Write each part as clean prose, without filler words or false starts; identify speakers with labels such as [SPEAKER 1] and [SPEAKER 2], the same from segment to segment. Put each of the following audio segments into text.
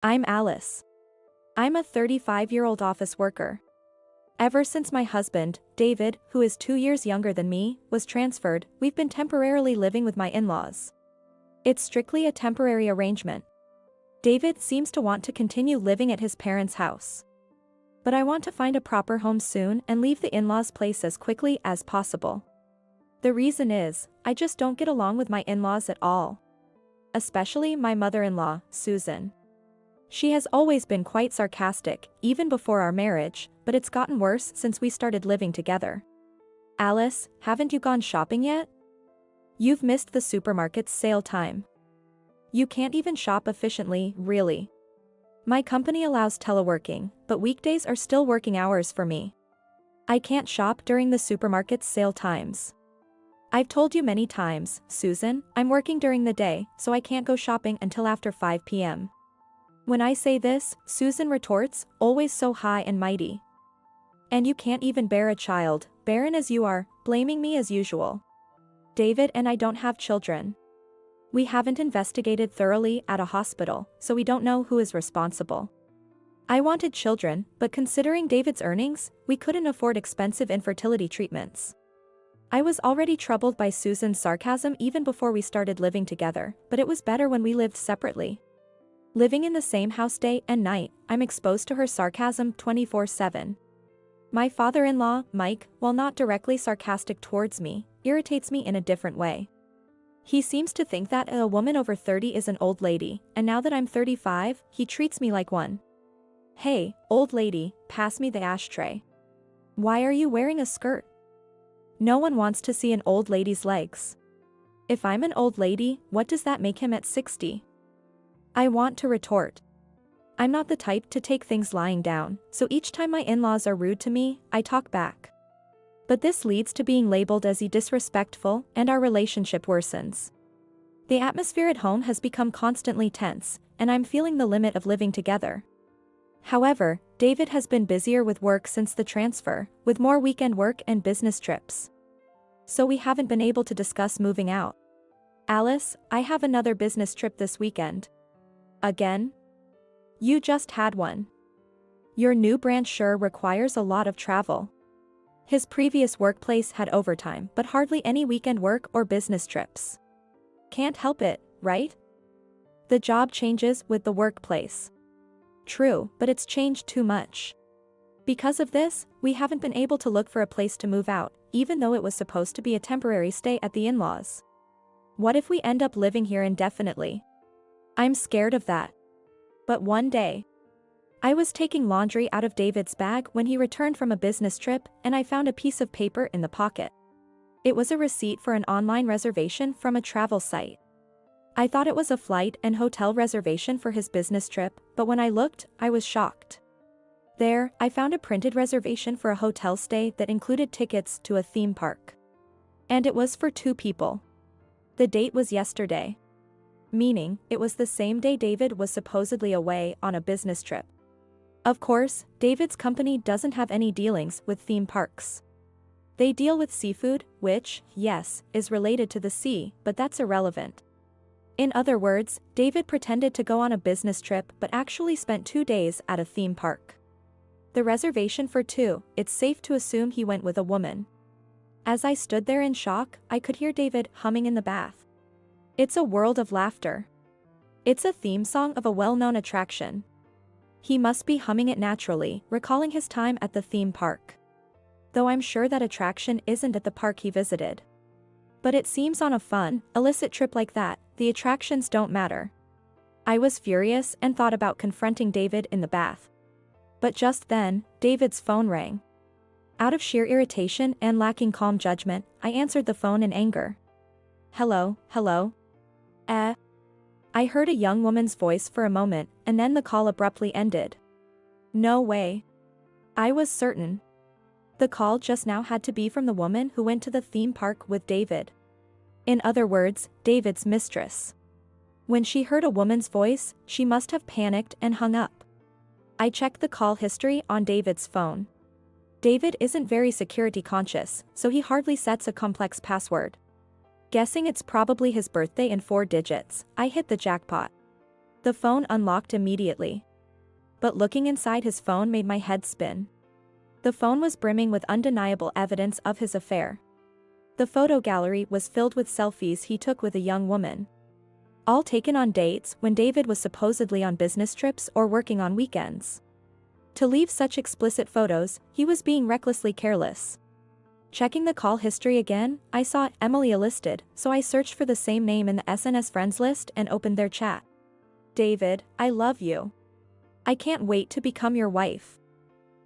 [SPEAKER 1] I'm Alice. I'm a 35-year-old office worker. Ever since my husband, David, who is 2 years younger than me, was transferred, we've been temporarily living with my in-laws. It's strictly a temporary arrangement. David seems to want to continue living at his parents' house. But I want to find a proper home soon and leave the in-laws' place as quickly as possible. The reason is, I just don't get along with my in-laws at all. Especially my mother-in-law, Susan. She has always been quite sarcastic, even before our marriage, but it's gotten worse since we started living together. Alice, haven't you gone shopping yet? You've missed the supermarket's sale time. You can't even shop efficiently, really. My company allows teleworking, but weekdays are still working hours for me. I can't shop during the supermarket's sale times. I've told you many times, Susan, I'm working during the day, so I can't go shopping until after 5 p.m. When I say this, Susan retorts, always so high and mighty. And you can't even bear a child, barren as you are, blaming me as usual. David and I don't have children. We haven't investigated thoroughly at a hospital, so we don't know who is responsible. I wanted children, but considering David's earnings, we couldn't afford expensive infertility treatments. I was already troubled by Susan's sarcasm even before we started living together, but it was better when we lived separately. Living in the same house day and night, I'm exposed to her sarcasm 24/7. My father-in-law, Mike, while not directly sarcastic towards me, irritates me in a different way. He seems to think that a woman over 30 is an old lady, and now that I'm 35, he treats me like one. Hey, old lady, pass me the ashtray. Why are you wearing a skirt? No one wants to see an old lady's legs. If I'm an old lady, what does that make him at 60? I want to retort. I'm not the type to take things lying down, so each time my in-laws are rude to me, I talk back. But this leads to being labeled as disrespectful, and our relationship worsens. The atmosphere at home has become constantly tense, and I'm feeling the limit of living together. However, David has been busier with work since the transfer, with more weekend work and business trips. So we haven't been able to discuss moving out. Alice, I have another business trip this weekend. Again? You just had one. Your new branch sure requires a lot of travel. His previous workplace had overtime but hardly any weekend work or business trips. Can't help it, right? The job changes with the workplace. True, but it's changed too much. Because of this, we haven't been able to look for a place to move out, even though it was supposed to be a temporary stay at the in-laws. What if we end up living here indefinitely? I'm scared of that. But one day, I was taking laundry out of David's bag when he returned from a business trip, and I found a piece of paper in the pocket. It was a receipt for an online reservation from a travel site. I thought it was a flight and hotel reservation for his business trip, but when I looked, I was shocked. There, I found a printed reservation for a hotel stay that included tickets to a theme park. And it was for 2 people. The date was yesterday. Meaning, it was the same day David was supposedly away on a business trip. Of course, David's company doesn't have any dealings with theme parks. They deal with seafood, which, yes, is related to the sea, but that's irrelevant. In other words, David pretended to go on a business trip but actually spent 2 days at a theme park. The reservation for 2, it's safe to assume he went with a woman. As I stood there in shock, I could hear David humming in the bath. It's a world of laughter. It's a theme song of a well-known attraction. He must be humming it naturally, recalling his time at the theme park. Though I'm sure that attraction isn't at the park he visited. But it seems on a fun, illicit trip like that, the attractions don't matter. I was furious and thought about confronting David in the bath. But just then, David's phone rang. Out of sheer irritation and lacking calm judgment, I answered the phone in anger. Hello. I heard a young woman's voice for a moment, and then the call abruptly ended. No way. I was certain. The call just now had to be from the woman who went to the theme park with David. In other words, David's mistress. When she heard a woman's voice, she must have panicked and hung up. I checked the call history on David's phone. David isn't very security conscious, so he hardly sets a complex password. Guessing it's probably his birthday in 4 digits, I hit the jackpot. The phone unlocked immediately. But looking inside his phone made my head spin. The phone was brimming with undeniable evidence of his affair. The photo gallery was filled with selfies he took with a young woman. All taken on dates when David was supposedly on business trips or working on weekends. To leave such explicit photos, he was being recklessly careless. Checking the call history again, I saw Emily listed, so I searched for the same name in the SNS friends list and opened their chat. David, I love you. I can't wait to become your wife.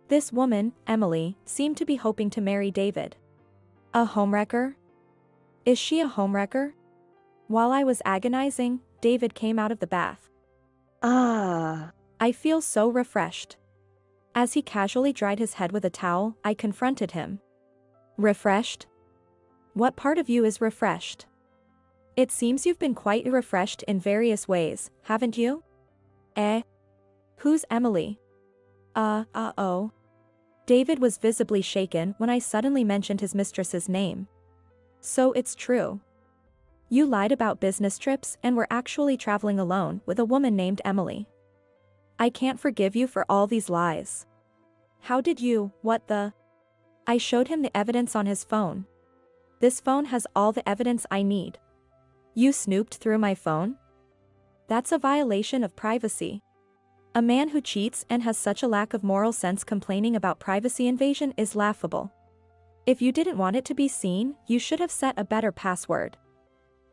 [SPEAKER 1] This woman, Emily, seemed to be hoping to marry David. A homewrecker? Is she a homewrecker? While I was agonizing, David came out of the bath. I feel so refreshed. As he casually dried his head with a towel, I confronted him. Refreshed? What part of you is refreshed? It seems you've been quite refreshed in various ways, haven't you? Who's Emily? Oh. David was visibly shaken when I suddenly mentioned his mistress's name. So it's true. You lied about business trips and were actually traveling alone with a woman named Emily. I can't forgive you for all these lies. How did you, what the? I showed him the evidence on his phone. This phone has all the evidence I need. You snooped through my phone? That's a violation of privacy. A man who cheats and has such a lack of moral sense complaining about privacy invasion is laughable. If you didn't want it to be seen, you should have set a better password.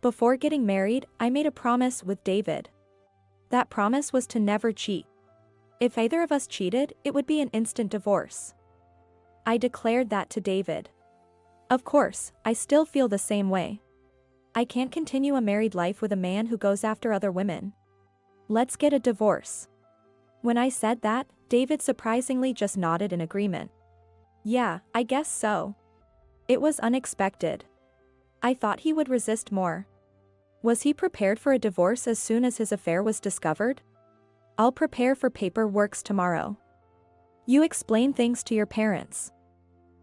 [SPEAKER 1] Before getting married, I made a promise with David. That promise was to never cheat. If either of us cheated, it would be an instant divorce. I declared that to David. Of course, I still feel the same way. I can't continue a married life with a man who goes after other women. Let's get a divorce. When I said that, David surprisingly just nodded in agreement. Yeah, I guess so. It was unexpected. I thought he would resist more. Was he prepared for a divorce as soon as his affair was discovered? I'll prepare for paperwork tomorrow. You explain things to your parents.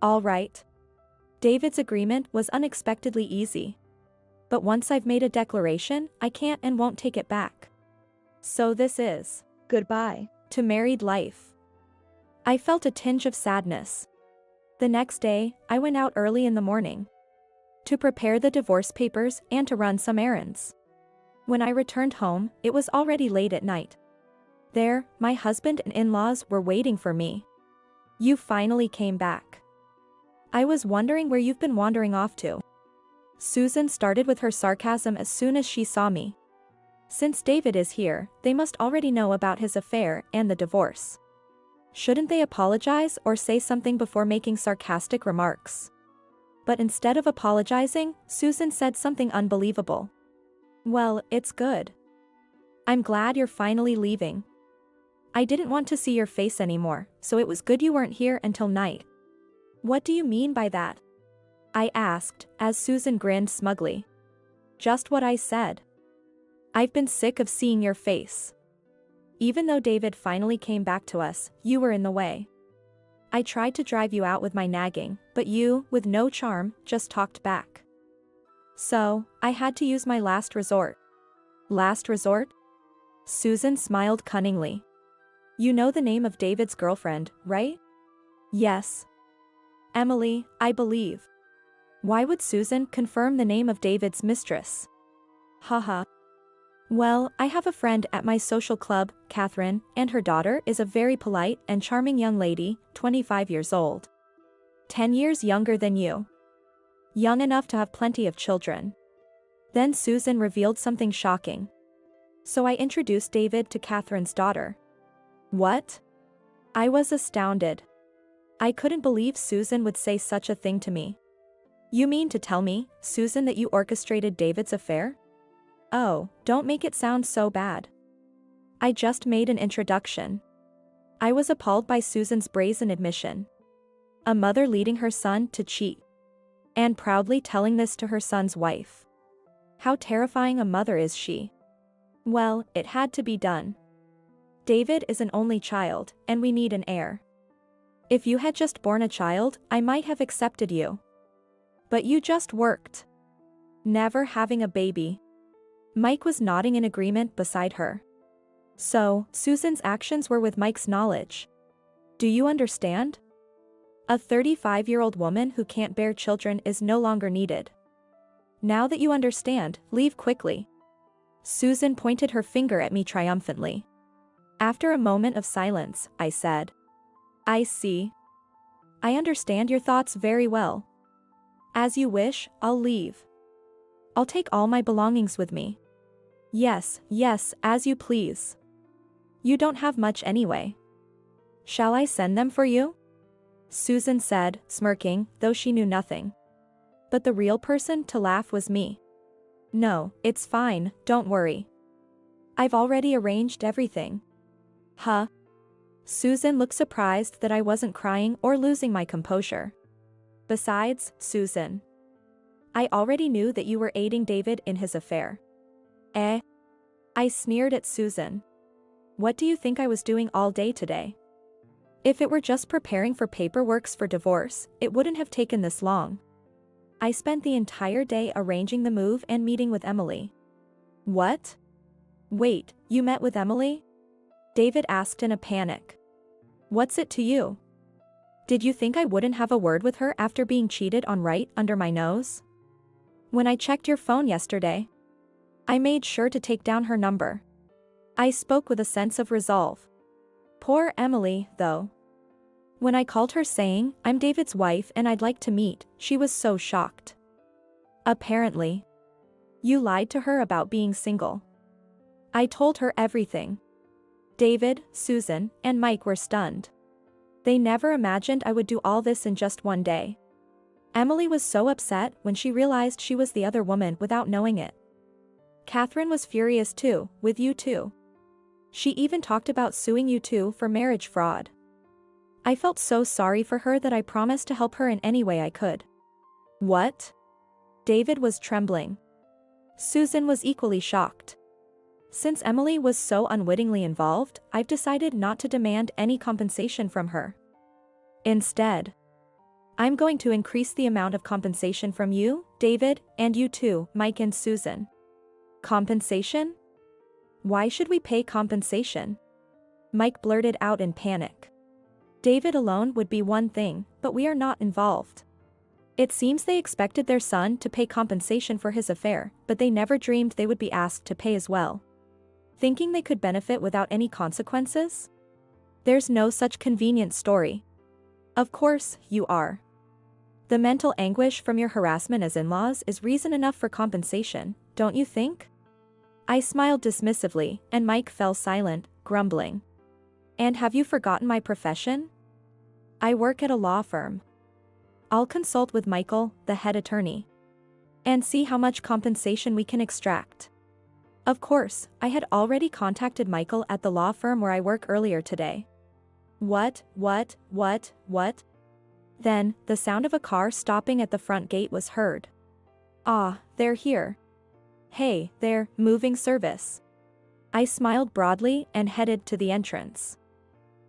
[SPEAKER 1] All right. David's agreement was unexpectedly easy. But once I've made a declaration, I can't and won't take it back. So this is goodbye to married life. I felt a tinge of sadness. The next day, I went out early in the morning to prepare the divorce papers and to run some errands. When I returned home, it was already late at night. There, my husband and in-laws were waiting for me. You finally came back. I was wondering where you've been wandering off to. Susan started with her sarcasm as soon as she saw me. Since David is here, they must already know about his affair and the divorce. Shouldn't they apologize or say something before making sarcastic remarks? But instead of apologizing, Susan said something unbelievable. Well, it's good. I'm glad you're finally leaving. I didn't want to see your face anymore, so it was good you weren't here until night. What do you mean by that? I asked, as Susan grinned smugly. Just what I said. I've been sick of seeing your face. Even though David finally came back to us, you were in the way. I tried to drive you out with my nagging, but you, with no charm, just talked back. So, I had to use my last resort. Last resort? Susan smiled cunningly. You know the name of David's girlfriend, right? Yes. Emily, I believe. Why would Susan confirm the name of David's mistress? Haha. Well, I have a friend at my social club, Catherine, and her daughter is a very polite and charming young lady, 25 years old. 10 years younger than you. Young enough to have plenty of children. Then Susan revealed something shocking. So I introduced David to Catherine's daughter. What? I was astounded. I couldn't believe Susan would say such a thing to me. You mean to tell me, Susan, that you orchestrated David's affair? Oh, don't make it sound so bad. I just made an introduction. I was appalled by Susan's brazen admission. A mother leading her son to cheat. And proudly telling this to her son's wife. How terrifying a mother is she. Well, it had to be done. David is an only child, and we need an heir. If you had just born a child, I might have accepted you. But you just worked. Never having a baby. Mike was nodding in agreement beside her. So, Susan's actions were with Mike's knowledge. Do you understand? A 35-year-old woman who can't bear children is no longer needed. Now that you understand, leave quickly. Susan pointed her finger at me triumphantly. After a moment of silence, I said, I see. I understand your thoughts very well. As you wish, I'll leave. I'll take all my belongings with me. Yes, as you please. You don't have much anyway. Shall I send them for you? Susan said, smirking, though she knew nothing. But the real person to laugh was me. No, it's fine, don't worry. I've already arranged everything. Huh? Susan looked surprised that I wasn't crying or losing my composure. Besides, Susan, I already knew that you were aiding David in his affair. Eh? I sneered at Susan. What do you think I was doing all day today? If it were just preparing for paperwork for divorce, it wouldn't have taken this long. I spent the entire day arranging the move and meeting with Emily. What? Wait, you met with Emily? David asked in a panic. What's it to you? Did you think I wouldn't have a word with her after being cheated on right under my nose? When I checked your phone yesterday, I made sure to take down her number. I spoke with a sense of resolve. Poor Emily, though. When I called her saying, I'm David's wife and I'd like to meet, she was so shocked. Apparently. You lied to her about being single. I told her everything. David, Susan, and Mike were stunned. They never imagined I would do all this in just one day. Emily was so upset when she realized she was the other woman without knowing it. Catherine was furious too, with you too. She even talked about suing you two for marriage fraud. I felt so sorry for her that I promised to help her in any way I could. What? David was trembling. Susan was equally shocked. Since Emily was so unwittingly involved, I've decided not to demand any compensation from her. Instead, I'm going to increase the amount of compensation from you, David, and you too, Mike and Susan. Compensation? Why should we pay compensation? Mike blurted out in panic. David alone would be one thing, but we are not involved. It seems they expected their son to pay compensation for his affair, but they never dreamed they would be asked to pay as well. Thinking they could benefit without any consequences? There's no such convenient story. Of course, you are. The mental anguish from your harassment as in-laws is reason enough for compensation, don't you think? I smiled dismissively, and Mike fell silent, grumbling. And have you forgotten my profession? I work at a law firm. I'll consult with Michael, the head attorney, and see how much compensation we can extract. Of course, I had already contacted Michael at the law firm where I work earlier today. What? Then, the sound of a car stopping at the front gate was heard. Ah, they're here. Hey, there, moving service. I smiled broadly and headed to the entrance.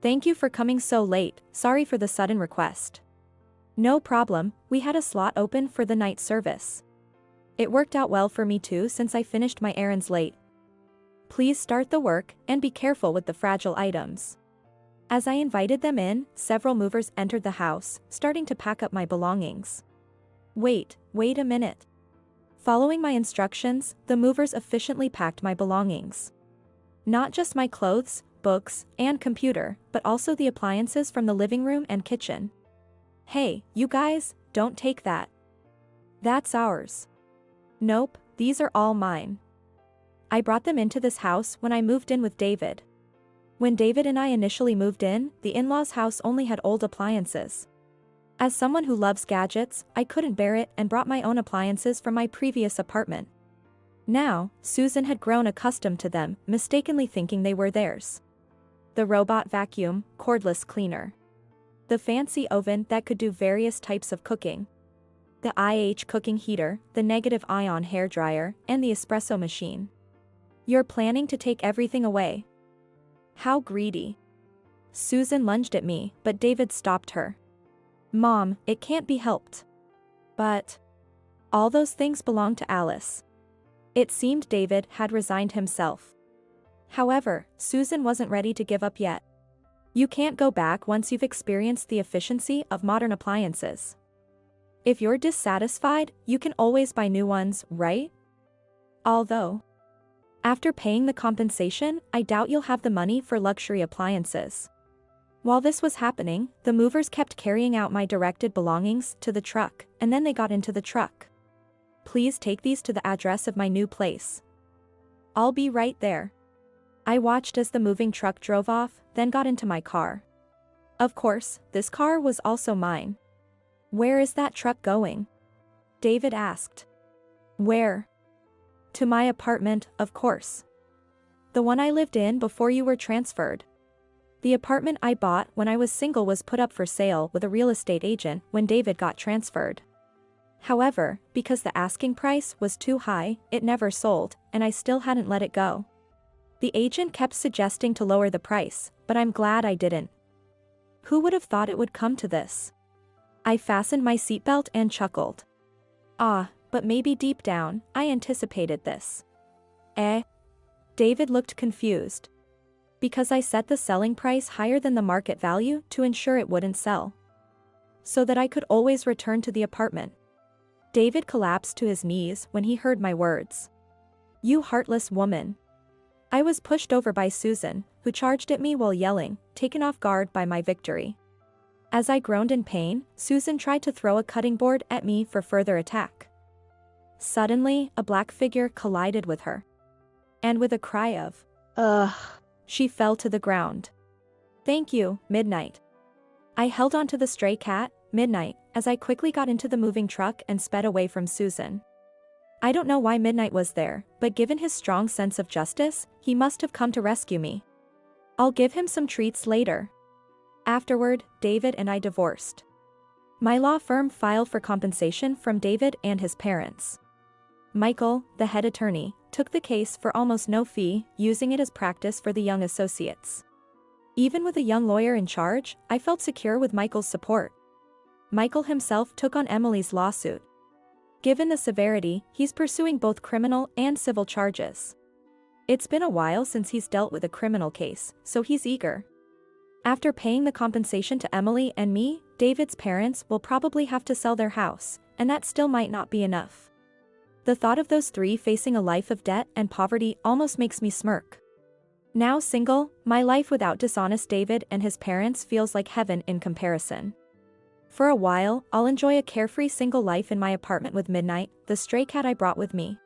[SPEAKER 1] Thank you for coming so late, sorry for the sudden request. No problem, we had a slot open for the night service. It worked out well for me too since I finished my errands late. Please start the work and be careful with the fragile items. As I invited them in, several movers entered the house, starting to pack up my belongings. Wait a minute. Following my instructions, the movers efficiently packed my belongings. Not just my clothes, books, and computer, but also the appliances from the living room and kitchen. Hey, you guys, don't take that. That's ours. Nope, these are all mine. I brought them into this house when I moved in with David. When David and I initially moved in, the in-laws' house only had old appliances. As someone who loves gadgets, I couldn't bear it and brought my own appliances from my previous apartment. Now, Susan had grown accustomed to them, mistakenly thinking they were theirs. The robot vacuum, cordless cleaner. The fancy oven that could do various types of cooking. The IH cooking heater, the negative ion hairdryer, and the espresso machine. You're planning to take everything away. How greedy. Susan lunged at me, but David stopped her. Mom, it can't be helped. But all those things belong to Alice. It seemed David had resigned himself. However, Susan wasn't ready to give up yet. You can't go back once you've experienced the efficiency of modern appliances. If you're dissatisfied, you can always buy new ones, right? Although, after paying the compensation, I doubt you'll have the money for luxury appliances. While this was happening, the movers kept carrying out my directed belongings to the truck, and then they got into the truck. Please take these to the address of my new place. I'll be right there. I watched as the moving truck drove off, then got into my car. Of course, this car was also mine. Where is that truck going? David asked. Where? To my apartment, of course. The one I lived in before you were transferred. The apartment I bought when I was single was put up for sale with a real estate agent when David got transferred. However, because the asking price was too high, it never sold, and I still hadn't let it go. The agent kept suggesting to lower the price, but I'm glad I didn't. Who would have thought it would come to this? I fastened my seatbelt and chuckled. But maybe deep down, I anticipated this. David looked confused. Because I set the selling price higher than the market value to ensure it wouldn't sell. So that I could always return to the apartment. David collapsed to his knees when he heard my words. You heartless woman. I was pushed over by Susan, who charged at me while yelling, taken off guard by my victory. As I groaned in pain, Susan tried to throw a cutting board at me for further attack. Suddenly, a black figure collided with her. And with a cry of, ugh, she fell to the ground. Thank you, Midnight. I held onto the stray cat, Midnight, as I quickly got into the moving truck and sped away from Susan. I don't know why Midnight was there, but given his strong sense of justice, he must have come to rescue me. I'll give him some treats later. Afterward, David and I divorced. My law firm filed for compensation from David and his parents. Michael, the head attorney, took the case for almost no fee, using it as practice for the young associates. Even with a young lawyer in charge, I felt secure with Michael's support. Michael himself took on Emily's lawsuit. Given the severity, he's pursuing both criminal and civil charges. It's been a while since he's dealt with a criminal case, so he's eager. After paying the compensation to Emily and me, David's parents will probably have to sell their house, and that still might not be enough. The thought of those three facing a life of debt and poverty almost makes me smirk. Now single, my life without dishonest David and his parents feels like heaven in comparison. For a while, I'll enjoy a carefree single life in my apartment with Midnight, the stray cat I brought with me.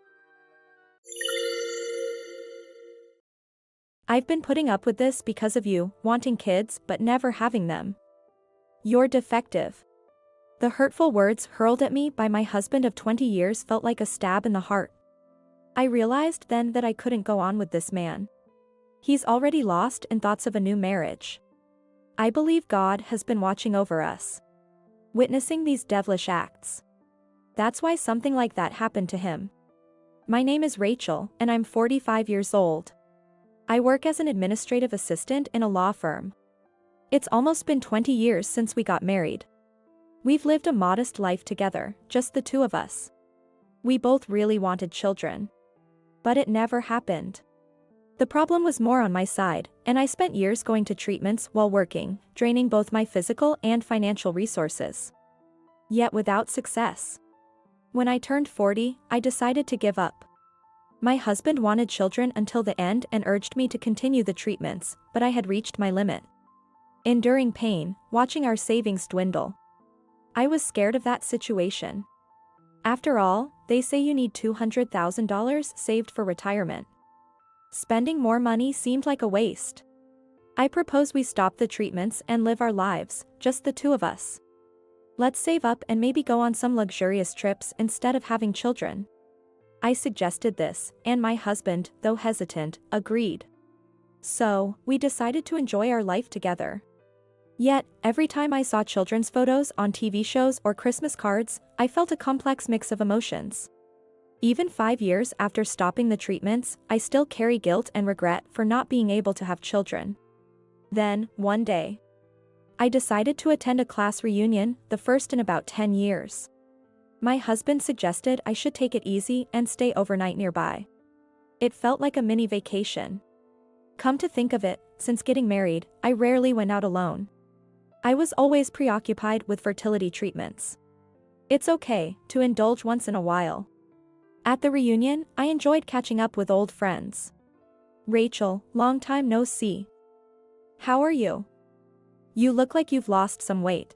[SPEAKER 1] I've been putting up with this because of you, wanting kids but never having them. You're defective. The hurtful words hurled at me by my husband of 20 years felt like a stab in the heart. I realized then that I couldn't go on with this man. He's already lost in thoughts of a new marriage. I believe God has been watching over us, witnessing these devilish acts. That's why something like that happened to him. My name is Rachel, and I'm 45 years old. I work as an administrative assistant in a law firm. It's almost been 20 years since we got married. We've lived a modest life together, just the two of us. We both really wanted children. But it never happened. The problem was more on my side, and I spent years going to treatments while working, draining both my physical and financial resources. Yet without success. When I turned 40, I decided to give up. My husband wanted children until the end and urged me to continue the treatments, but I had reached my limit. Enduring pain, watching our savings dwindle. I was scared of that situation. After all, they say you need $200,000 saved for retirement. Spending more money seemed like a waste. I propose we stop the treatments and live our lives, just the two of us. Let's save up and maybe go on some luxurious trips instead of having children. I suggested this, and my husband, though hesitant, agreed. So, we decided to enjoy our life together. Yet, every time I saw children's photos on TV shows or Christmas cards, I felt a complex mix of emotions. Even 5 years after stopping the treatments, I still carry guilt and regret for not being able to have children. Then, one day, I decided to attend a class reunion, the first in about 10 years. My husband suggested I should take it easy and stay overnight nearby. It felt like a mini vacation. Come to think of it, since getting married, I rarely went out alone. I was always preoccupied with fertility treatments. It's okay to indulge once in a while. At the reunion, I enjoyed catching up with old friends. Rachel, long time no see. How are you? You look like you've lost some weight.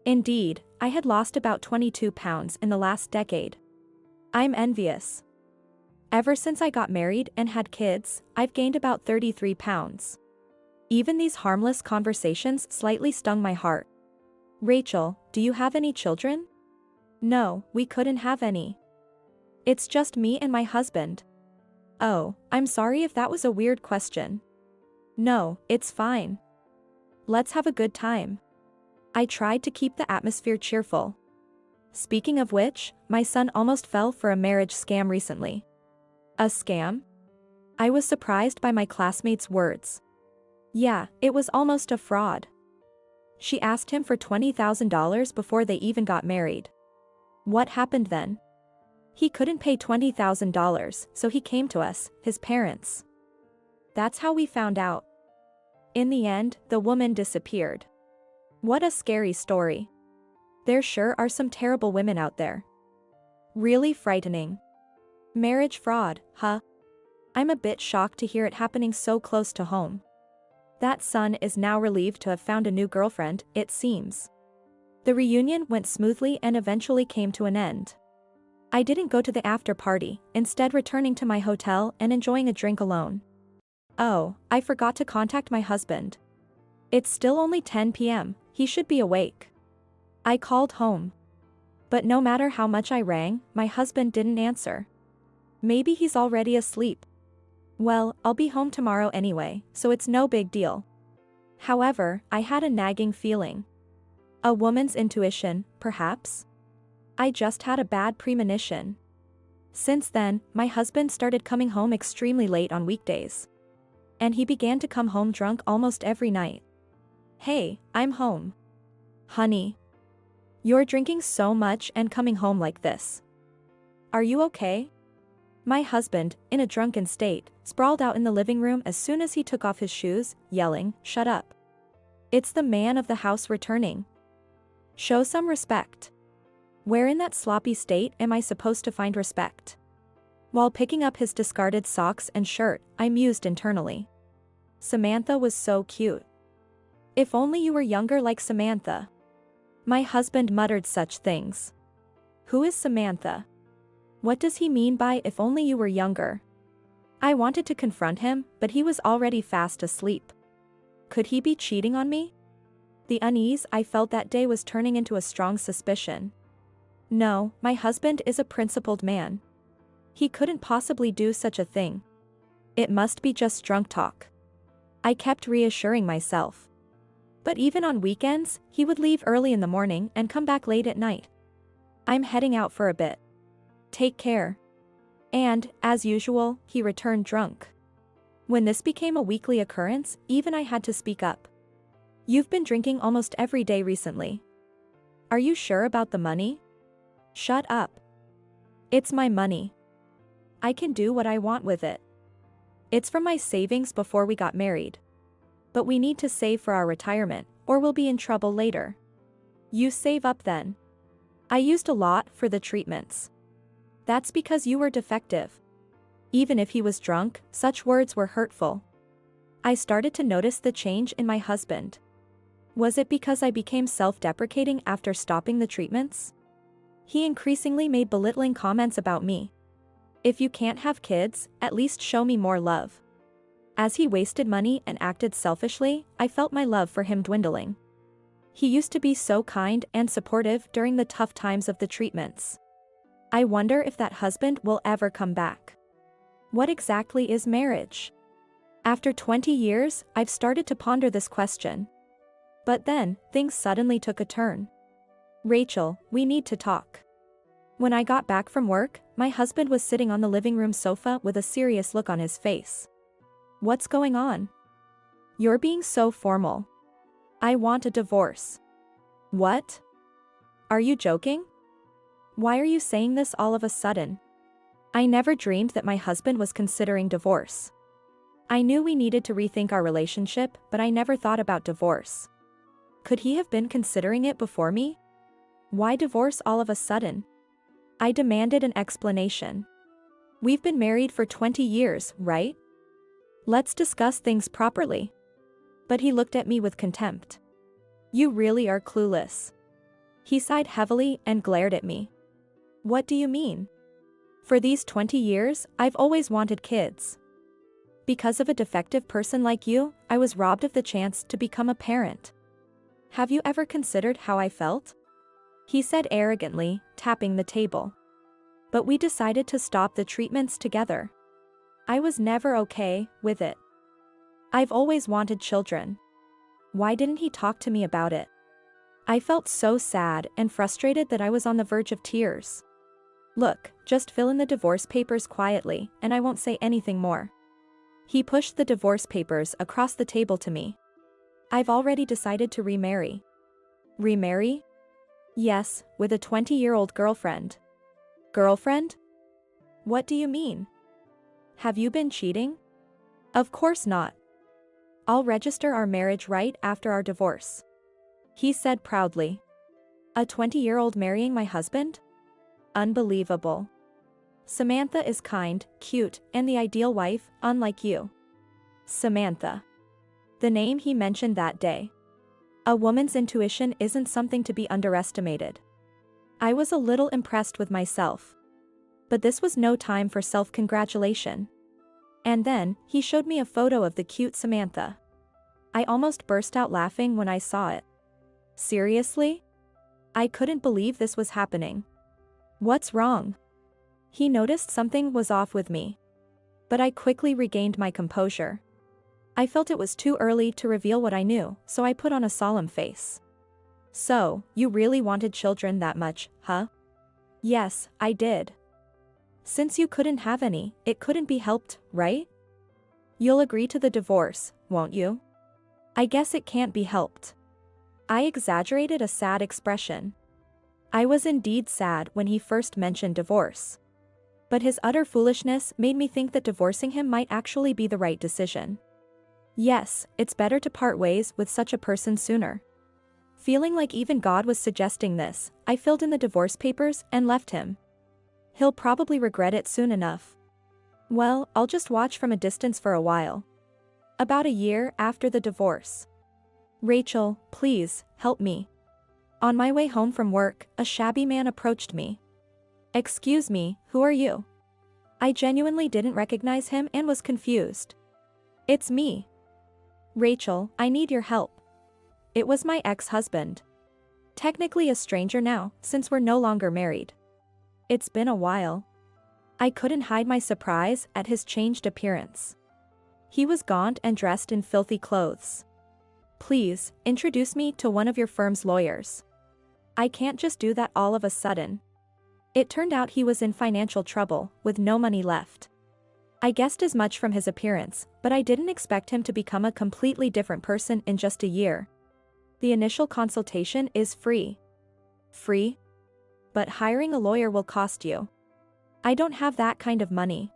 [SPEAKER 1] Indeed, I had lost about 22 pounds in the last decade. I'm envious. Ever since I got married and had kids, I've gained about 33 pounds. Even these harmless conversations slightly stung my heart. Rachel, do you have any children? No, we couldn't have any. It's just me and my husband. Oh, I'm sorry if that was a weird question. No, it's fine. Let's have a good time. I tried to keep the atmosphere cheerful. Speaking of which, my son almost fell for a marriage scam recently. A scam? I was surprised by my classmate's words. Yeah, it was almost a fraud. She asked him for $20,000 before they even got married. What happened then? He couldn't pay $20,000, so he came to us, his parents. That's how we found out. In the end, the woman disappeared. What a scary story. There sure are some terrible women out there. Really frightening. Marriage fraud, huh? I'm a bit shocked to hear it happening so close to home. That son is now relieved to have found a new girlfriend, it seems. The reunion went smoothly and eventually came to an end. I didn't go to the after party, instead returning to my hotel and enjoying a drink alone. Oh, I forgot to contact my husband. It's still only 10 p.m, he should be awake. I called home. But no matter how much I rang, my husband didn't answer. Maybe he's already asleep. Well, I'll be home tomorrow anyway, so it's no big deal. However, I had a nagging feeling. A woman's intuition, perhaps? I just had a bad premonition. Since then, my husband started coming home extremely late on weekdays. And he began to come home drunk almost every night. Hey, I'm home. Honey. You're drinking so much and coming home like this. Are you okay? My husband, in a drunken state, sprawled out in the living room as soon as he took off his shoes, yelling, "Shut up. It's the man of the house returning. Show some respect." Where in that sloppy state am I supposed to find respect? While picking up his discarded socks and shirt, I mused internally. Samantha was so cute. If only you were younger like Samantha. My husband muttered such things. Who is Samantha? What does he mean by "if only you were younger"? I wanted to confront him, but he was already fast asleep. Could he be cheating on me? The unease I felt that day was turning into a strong suspicion. No, my husband is a principled man. He couldn't possibly do such a thing. It must be just drunk talk. I kept reassuring myself. But even on weekends, he would leave early in the morning and come back late at night. I'm heading out for a bit. Take care. And, as usual, he returned drunk. When this became a weekly occurrence, even I had to speak up. You've been drinking almost every day recently. Are you sure about the money? Shut up. It's my money. I can do what I want with it. It's from my savings before we got married. But we need to save for our retirement, or we'll be in trouble later. You save up then. I used a lot for the treatments. That's because you were defective. Even if he was drunk, such words were hurtful. I started to notice the change in my husband. Was it because I became self-deprecating after stopping the treatments? He increasingly made belittling comments about me. If you can't have kids, at least show me more love. As he wasted money and acted selfishly, I felt my love for him dwindling. He used to be so kind and supportive during the tough times of the treatments. I wonder if that husband will ever come back. What exactly is marriage? After 20 years, I've started to ponder this question. But then, things suddenly took a turn. Rachel, we need to talk. When I got back from work, my husband was sitting on the living room sofa with a serious look on his face. What's going on? You're being so formal. I want a divorce. What? Are you joking? Why are you saying this all of a sudden? I never dreamed that my husband was considering divorce. I knew we needed to rethink our relationship, but I never thought about divorce. Could he have been considering it before me? Why divorce all of a sudden? I demanded an explanation. We've been married for 20 years, right? Let's discuss things properly. But he looked at me with contempt. You really are clueless. He sighed heavily and glared at me. What do you mean? For these 20 years, I've always wanted kids. Because of a defective person like you, I was robbed of the chance to become a parent. Have you ever considered how I felt? He said arrogantly, tapping the table. But we decided to stop the treatments together. I was never okay with it. I've always wanted children. Why didn't he talk to me about it? I felt so sad and frustrated that I was on the verge of tears. Look, just fill in the divorce papers quietly, and I won't say anything more. He pushed the divorce papers across the table to me. I've already decided to remarry. Remarry? Yes, with a 20-year-old girlfriend. Girlfriend? What do you mean? Have you been cheating? Of course not. I'll register our marriage right after our divorce. He said proudly. A 20-year-old marrying my husband? Unbelievable. Samantha is kind, cute, and the ideal wife, unlike you. Samantha. The name he mentioned that day. A woman's intuition isn't something to be underestimated. I was a little impressed with myself. But this was no time for self-congratulation. And then, he showed me a photo of the cute Samantha. I almost burst out laughing when I saw it. Seriously? I couldn't believe this was happening. What's wrong? He noticed something was off with me. But I quickly regained my composure. I felt it was too early to reveal what I knew, so I put on a solemn face. So, you really wanted children that much, huh? Yes, I did. Since you couldn't have any, it couldn't be helped, right? You'll agree to the divorce, won't you? I guess it can't be helped. I exaggerated a sad expression. I was indeed sad when he first mentioned divorce. But his utter foolishness made me think that divorcing him might actually be the right decision. Yes, it's better to part ways with such a person sooner. Feeling like even God was suggesting this, I filled in the divorce papers and left him. He'll probably regret it soon enough. Well, I'll just watch from a distance for a while. About a year after the divorce. Rachel, please, help me. On my way home from work, a shabby man approached me. Excuse me, who are you? I genuinely didn't recognize him and was confused. It's me. Rachel, I need your help. It was my ex-husband. Technically a stranger now, since we're no longer married. It's been a while. I couldn't hide my surprise at his changed appearance. He was gaunt and dressed in filthy clothes. Please, introduce me to one of your firm's lawyers. I can't just do that all of a sudden. It turned out he was in financial trouble, with no money left. I guessed as much from his appearance, but I didn't expect him to become a completely different person in just a year. The initial consultation is free. Free? But hiring a lawyer will cost you. I don't have that kind of money.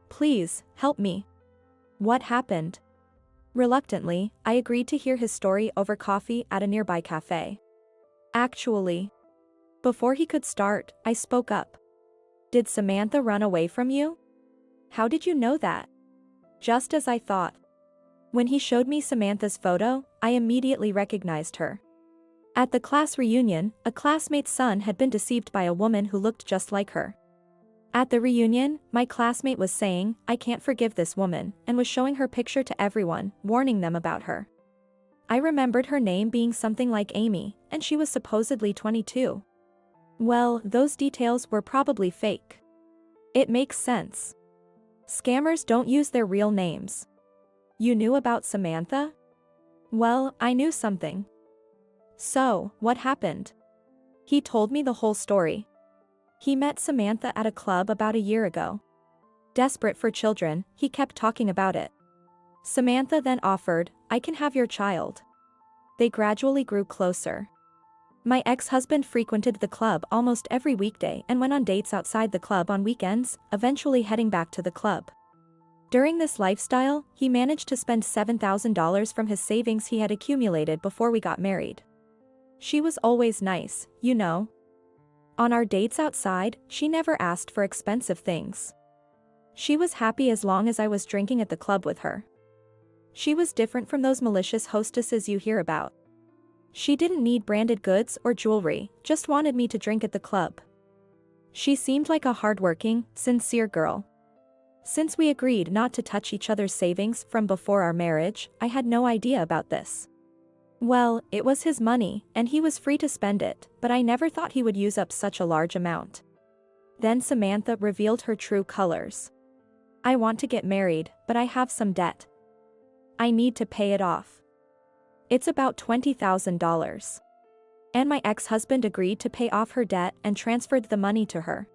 [SPEAKER 1] Please, help me. What happened? Reluctantly, I agreed to hear his story over coffee at a nearby cafe. Actually, before he could start, I spoke up. Did Samantha run away from you? How did you know that? Just as I thought. When he showed me Samantha's photo, I immediately recognized her. At the class reunion, a classmate's son had been deceived by a woman who looked just like her. At the reunion, my classmate was saying, I can't forgive this woman, and was showing her picture to everyone, warning them about her. I remembered her name being something like Amy, and she was supposedly 22. Well, those details were probably fake. It makes sense. Scammers don't use their real names. You knew about Samantha? Well, I knew something. So, what happened? He told me the whole story. He met Samantha at a club about a year ago. Desperate for children, he kept talking about it. Samantha then offered, I can have your child. They gradually grew closer. My ex-husband frequented the club almost every weekday and went on dates outside the club on weekends, eventually heading back to the club. During this lifestyle, he managed to spend $7,000 from his savings he had accumulated before we got married. She was always nice, you know. On our dates outside, she never asked for expensive things. She was happy as long as I was drinking at the club with her. She was different from those malicious hostesses you hear about. She didn't need branded goods or jewelry, just wanted me to drink at the club. She seemed like a hardworking, sincere girl. Since we agreed not to touch each other's savings from before our marriage, I had no idea about this. Well, it was his money, and he was free to spend it, but I never thought he would use up such a large amount. Then Samantha revealed her true colors. I want to get married, but I have some debt. I need to pay it off. It's about $20,000. And my ex-husband agreed to pay off her debt and transferred the money to her.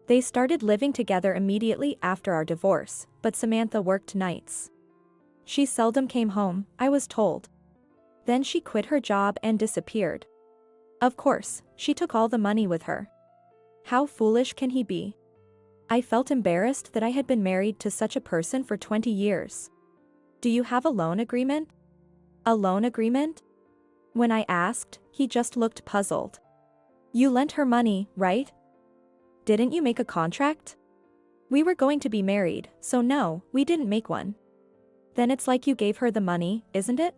[SPEAKER 1] They started living together immediately after our divorce, but Samantha worked nights. She seldom came home, I was told. Then she quit her job and disappeared. Of course, she took all the money with her. How foolish can he be? I felt embarrassed that I had been married to such a person for 20 years. Do you have a loan agreement? A loan agreement? When I asked, he just looked puzzled. You lent her money, right? Didn't you make a contract? We were going to be married, so no, we didn't make one. Then it's like you gave her the money, isn't it?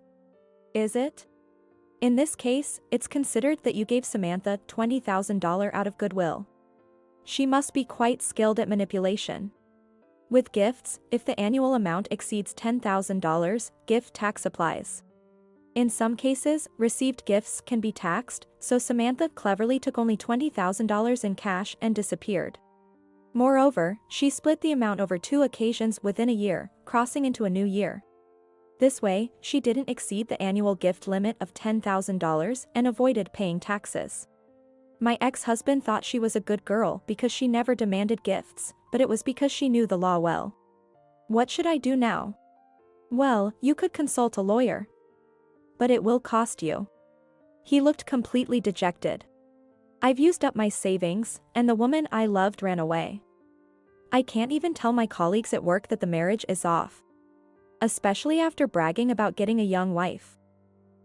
[SPEAKER 1] Is it? In this case, it's considered that you gave Samantha $20,000 out of goodwill. She must be quite skilled at manipulation. With gifts, if the annual amount exceeds $10,000, gift tax applies. In some cases, received gifts can be taxed, so Samantha cleverly took only $20,000 in cash and disappeared. Moreover, she split the amount over 2 occasions within a year, crossing into a new year. This way, she didn't exceed the annual gift limit of $10,000 and avoided paying taxes. My ex-husband thought she was a good girl because she never demanded gifts, but it was because she knew the law well. What should I do now? Well, you could consult a lawyer. But it will cost you. He looked completely dejected. I've used up my savings, and the woman I loved ran away. I can't even tell my colleagues at work that the marriage is off. Especially after bragging about getting a young wife.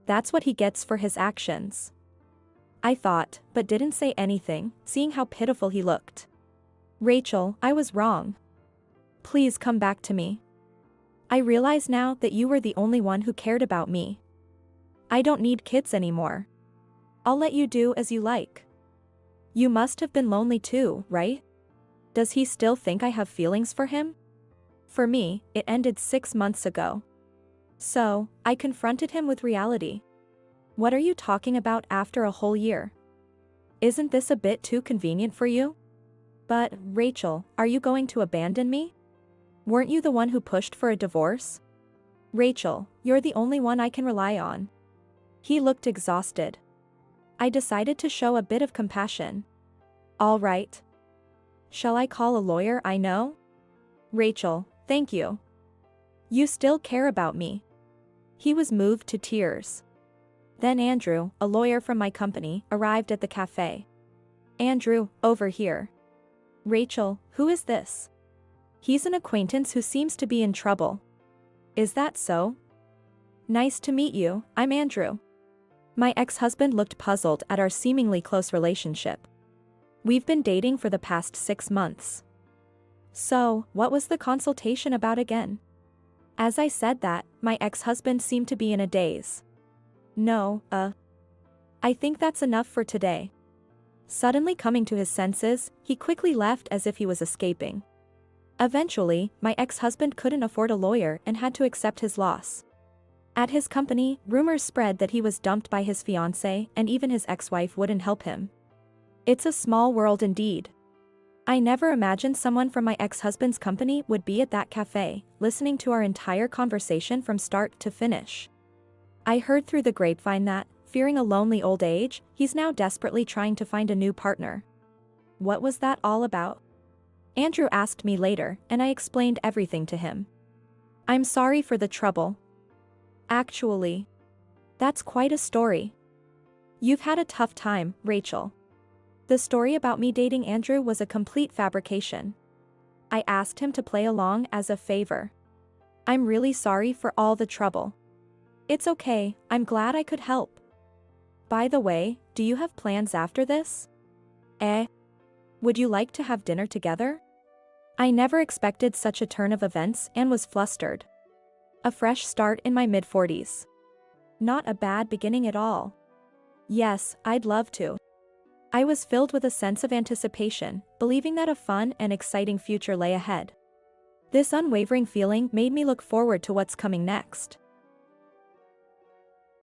[SPEAKER 1] That's what he gets for his actions. I thought, but didn't say anything, seeing how pitiful he looked. Rachel, I was wrong. Please come back to me. I realize now that you were the only one who cared about me. I don't need kids anymore. I'll let you do as you like. You must have been lonely too, right? Does he still think I have feelings for him? For me, it ended 6 months ago. So, I confronted him with reality. What are you talking about after a whole year? Isn't this a bit too convenient for you? But, Rachel, are you going to abandon me? Weren't you the one who pushed for a divorce? Rachel, you're the only one I can rely on. He looked exhausted. I decided to show a bit of compassion. All right. Shall I call a lawyer I know? Rachel, thank you. You still care about me. He was moved to tears. Then Andrew, a lawyer from my company, arrived at the cafe. Andrew, over here. Rachel, who is this? He's an acquaintance who seems to be in trouble. Is that so? Nice to meet you, I'm Andrew. My ex-husband looked puzzled at our seemingly close relationship. We've been dating for the past 6 months. So, what was the consultation about again? As I said that, my ex-husband seemed to be in a daze. No, I think that's enough for today. Suddenly coming to his senses, he quickly left as if he was escaping. Eventually, my ex-husband couldn't afford a lawyer and had to accept his loss. At his company, rumors spread that he was dumped by his fiancée and even his ex-wife wouldn't help him. It's a small world indeed. I never imagined someone from my ex-husband's company would be at that cafe, listening to our entire conversation from start to finish. I heard through the grapevine that, fearing a lonely old age, he's now desperately trying to find a new partner. What was that all about? Andrew asked me later, and I explained everything to him. I'm sorry for the trouble. Actually, that's quite a story. You've had a tough time, Rachel. The story about me dating Andrew was a complete fabrication. I asked him to play along as a favor. I'm really sorry for all the trouble. It's okay, I'm glad I could help. By the way, do you have plans after this? Would you like to have dinner together? I never expected such a turn of events and was flustered. A fresh start in my mid-40s. Not a bad beginning at all. Yes, I'd love to. I was filled with a sense of anticipation, believing that a fun and exciting future lay ahead. This unwavering feeling made me look forward to what's coming next.